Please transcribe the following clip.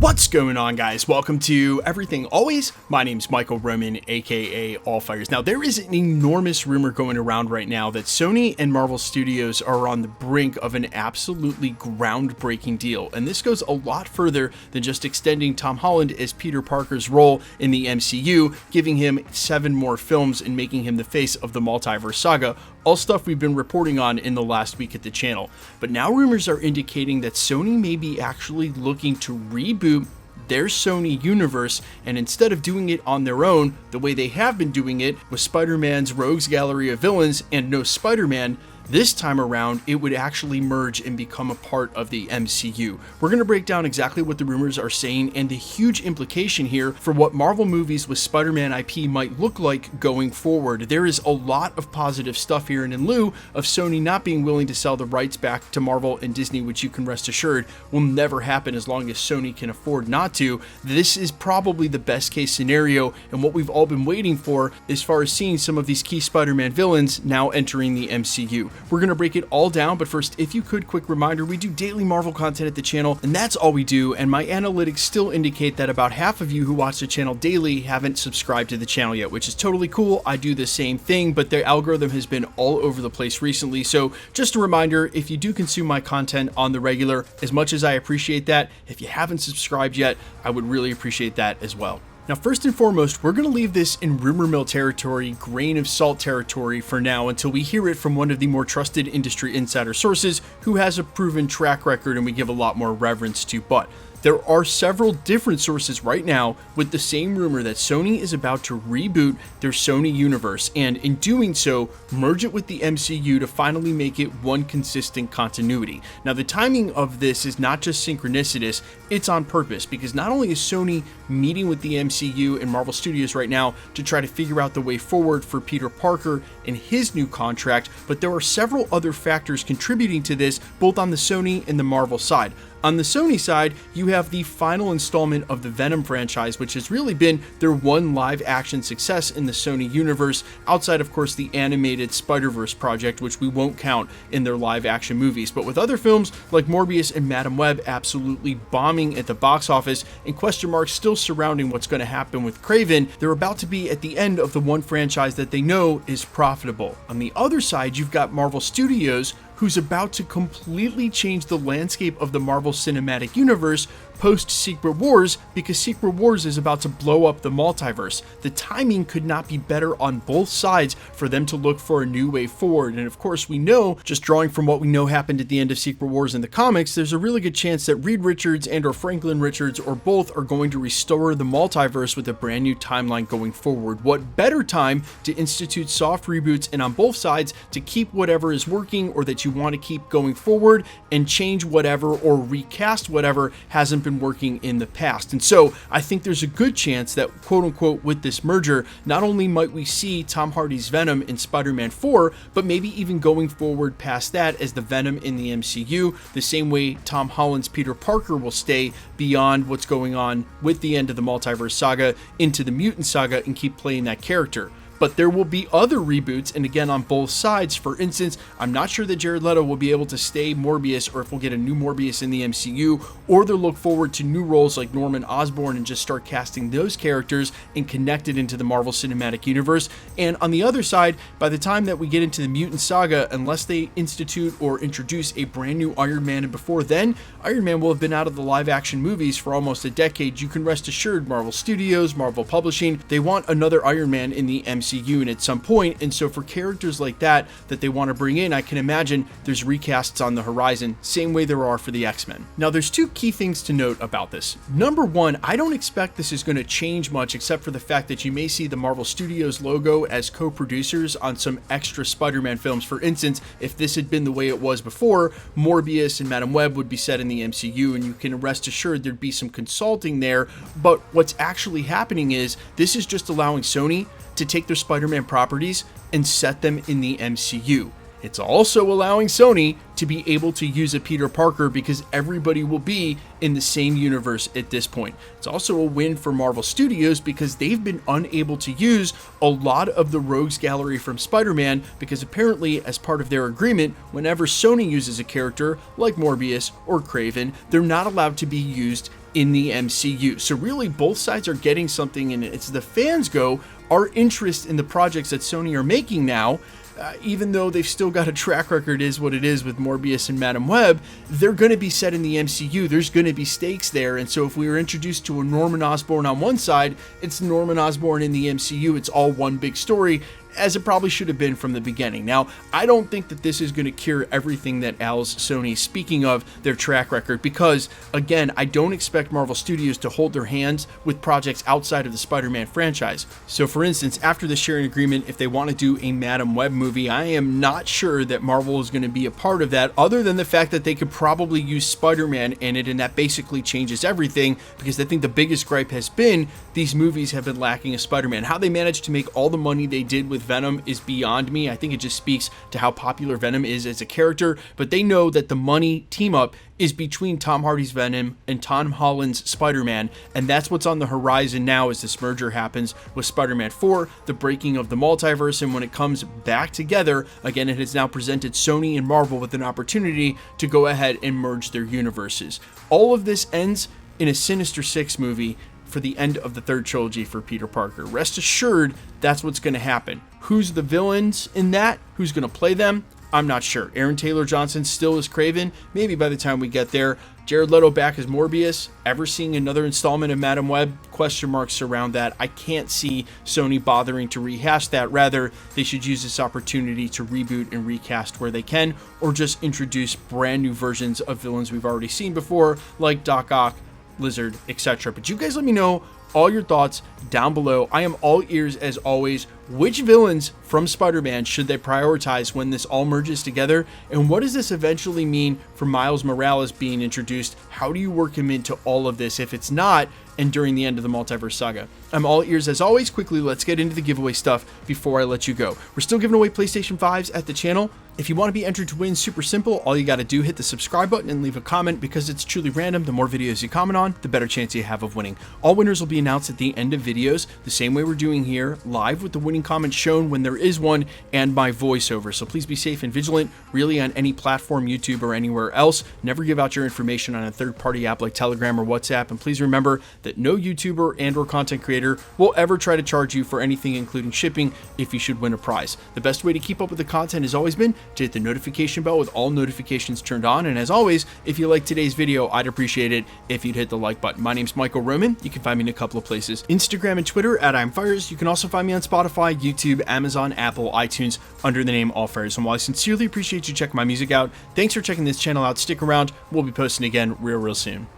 What's going on, guys? Welcome to Everything Always. My name's Michael Roman, aka Allfires. Now, there is an enormous rumor going around right now that Sony and Marvel Studios are on the brink of an absolutely groundbreaking deal. And this goes a lot further than just extending Tom Holland as Peter Parker's role in the MCU, giving him 7 more films and making him the face of the Multiverse Saga. All stuff we've been reporting on in the last week at the channel. But now rumors are indicating that Sony may be actually looking to reboot their Sony universe, and instead of doing it on their own, the way they have been doing it with Spider-Man's rogues gallery of villains and no Spider-Man, this time around, it would actually merge and become a part of the MCU. We're going to break down exactly what the rumors are saying and the huge implication here for what Marvel movies with Spider-Man IP might look like going forward. There is a lot of positive stuff here, and in lieu of Sony not being willing to sell the rights back to Marvel and Disney, which you can rest assured will never happen as long as Sony can afford not to, this is probably the best case scenario and what we've all been waiting for as far as seeing some of these key Spider-Man villains now entering the MCU. We're going to break it all down, but first, if you could, quick reminder, we do daily Marvel content at the channel, and that's all we do, and my analytics still indicate that about half of you who watch the channel daily haven't subscribed to the channel yet, which is totally cool. I do the same thing, but the algorithm has been all over the place recently, so just a reminder, if you do consume my content on the regular, as much as I appreciate that, if you haven't subscribed yet, I would really appreciate that as well. Now, first and foremost, we're going to leave this in rumor mill territory, grain of salt territory for now until we hear it from one of the more trusted industry insider sources who has a proven track record and we give a lot more reverence to. But there are several different sources right now with the same rumor that Sony is about to reboot their Sony universe and in doing so, merge it with the MCU to finally make it one consistent continuity. Now, the timing of this is not just synchronicitous, it's on purpose because not only is Sony meeting with the MCU and Marvel Studios right now to try to figure out the way forward for Peter Parker and his new contract, but there are several other factors contributing to this, both on the Sony and the Marvel side. On the Sony side, you have the final installment of the Venom franchise, which has really been their one live-action success in the Sony universe, outside, of course, the animated Spider-Verse project, which we won't count in their live-action movies. But with other films like Morbius and Madam Web absolutely bombing at the box office and question marks still surrounding what's going to happen with Kraven, they're about to be at the end of the one franchise that they know is profitable. On the other side, you've got Marvel Studios, who's about to completely change the landscape of the Marvel Cinematic Universe post-Secret Wars because Secret Wars is about to blow up the multiverse. The timing could not be better on both sides for them to look for a new way forward. And of course, we know, just drawing from what we know happened at the end of Secret Wars in the comics, there's a really good chance that Reed Richards and or Franklin Richards or both are going to restore the multiverse with a brand new timeline going forward. What better time to institute soft reboots and on both sides to keep whatever is working or that you want to keep going forward and change whatever or recast whatever hasn't been working in the past. And so I think there's a good chance that, quote unquote, with this merger, not only might we see Tom Hardy's Venom in Spider-Man 4, but maybe even going forward past that as the Venom in the MCU, the same way Tom Holland's Peter Parker will stay beyond what's going on with the end of the Multiverse Saga into the Mutant Saga and keep playing that character. But there will be other reboots, and again on both sides. For instance, I'm not sure that Jared Leto will be able to stay Morbius or if we'll get a new Morbius in the MCU, or they'll look forward to new roles like Norman Osborn and just start casting those characters and connect it into the Marvel Cinematic Universe. And on the other side, by the time that we get into the Mutant Saga, unless they institute or introduce a brand new Iron Man, and before then, Iron Man will have been out of the live action movies for almost a decade, you can rest assured Marvel Studios, Marvel Publishing, they want another Iron Man in the MCU at some point, and so for characters like that they want to bring in, I can imagine there's recasts on the horizon, same way there are for the X-Men. Now, there's two key things to note about this. Number one, I don't expect this is going to change much except for the fact that you may see the Marvel Studios logo as co-producers on some extra Spider-Man films. For instance, if this had been the way it was before, Morbius and Madam Web would be set in the MCU, and you can rest assured there'd be some consulting there, but what's actually happening is this is just allowing Sony to take their Spider-Man properties and set them in the MCU. It's also allowing Sony to be able to use a Peter Parker because everybody will be in the same universe at this point. It's also a win for Marvel Studios because they've been unable to use a lot of the rogues gallery from Spider-Man because apparently as part of their agreement, whenever Sony uses a character like Morbius or Kraven, they're not allowed to be used in the MCU. So really both sides are getting something, and as the fans go, our interest in the projects that Sony are making now, even though they've still got a track record is what it is with Morbius and Madam Web, they're going to be set in the MCU. There's going to be stakes there. And so if we were introduced to a Norman Osborn on one side, it's Norman Osborn in the MCU. It's all one big story, as it probably should have been from the beginning. Now, I don't think that this is going to cure everything that ails Sony, speaking of their track record, because, again, I don't expect Marvel Studios to hold their hands with projects outside of the Spider-Man franchise. So, for instance, after the sharing agreement, if they want to do a Madam Web movie, I am not sure that Marvel is going to be a part of that, other than the fact that they could probably use Spider-Man in it, and that basically changes everything, because I think the biggest gripe has been these movies have been lacking a Spider-Man. How they managed to make all the money they did with Venom is beyond me. I think it just speaks to how popular Venom is as a character, but they know that the money team up is between Tom Hardy's Venom and Tom Holland's Spider-Man, and that's what's on the horizon now as this merger happens with Spider-Man 4, the breaking of the multiverse, and when it comes back together, again, it has now presented Sony and Marvel with an opportunity to go ahead and merge their universes. All of this ends in a Sinister Six movie for the end of the third trilogy for Peter Parker. Rest assured, that's what's going to happen. Who's the villains in that? Who's going to play them? I'm not sure. Aaron Taylor Johnson still is Kraven. Maybe by the time we get there. Jared Leto back as Morbius. Ever seeing another installment of Madam Web? Question marks around that. I can't see Sony bothering to rehash that. Rather, they should use this opportunity to reboot and recast where they can, or just introduce brand new versions of villains we've already seen before, like Doc Ock, Lizard, etc. But you guys let me know all your thoughts down below. I am all ears as always. Which villains from Spider-Man should they prioritize when this all merges together? And what does this eventually mean for Miles Morales being introduced? How do you work him into all of this if it's not and during the end of the Multiverse Saga? I'm all ears as always. Quickly, let's get into the giveaway stuff before I let you go. We're still giving away PlayStation 5s at the channel. If you want to be entered to win, super simple. All you got to do, hit the subscribe button and leave a comment, because it's truly random. The more videos you comment on, the better chance you have of winning. All winners will be announced at the end of videos, the same way we're doing here, live, with the winning comment shown when there is one, and my voiceover. So please be safe and vigilant, really, on any platform, YouTube or anywhere else. Never give out your information on a third-party app like Telegram or WhatsApp. And please remember that no YouTuber and or content creator will ever try to charge you for anything, including shipping, if you should win a prize. The best way to keep up with the content has always been to hit the notification bell with all notifications turned on. And as always, if you like today's video, I'd appreciate it if you'd hit the like button. My name's Michael Roman. You can find me in a couple of places: Instagram and Twitter at I'mFires. You can also find me on Spotify, YouTube, Amazon, Apple, iTunes under the name AllFires. And while I sincerely appreciate you checking my music out, thanks for checking this channel out. Stick around. We'll be posting again real soon.